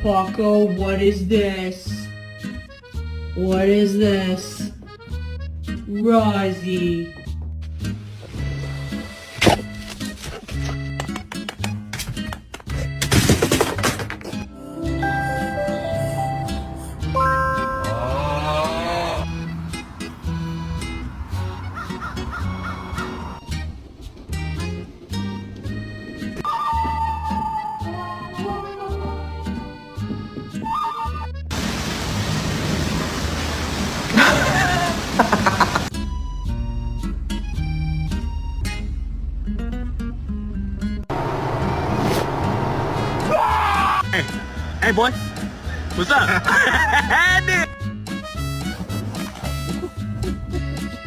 Paco, what is this? What is this? Rozzy. Hey boy, what's up?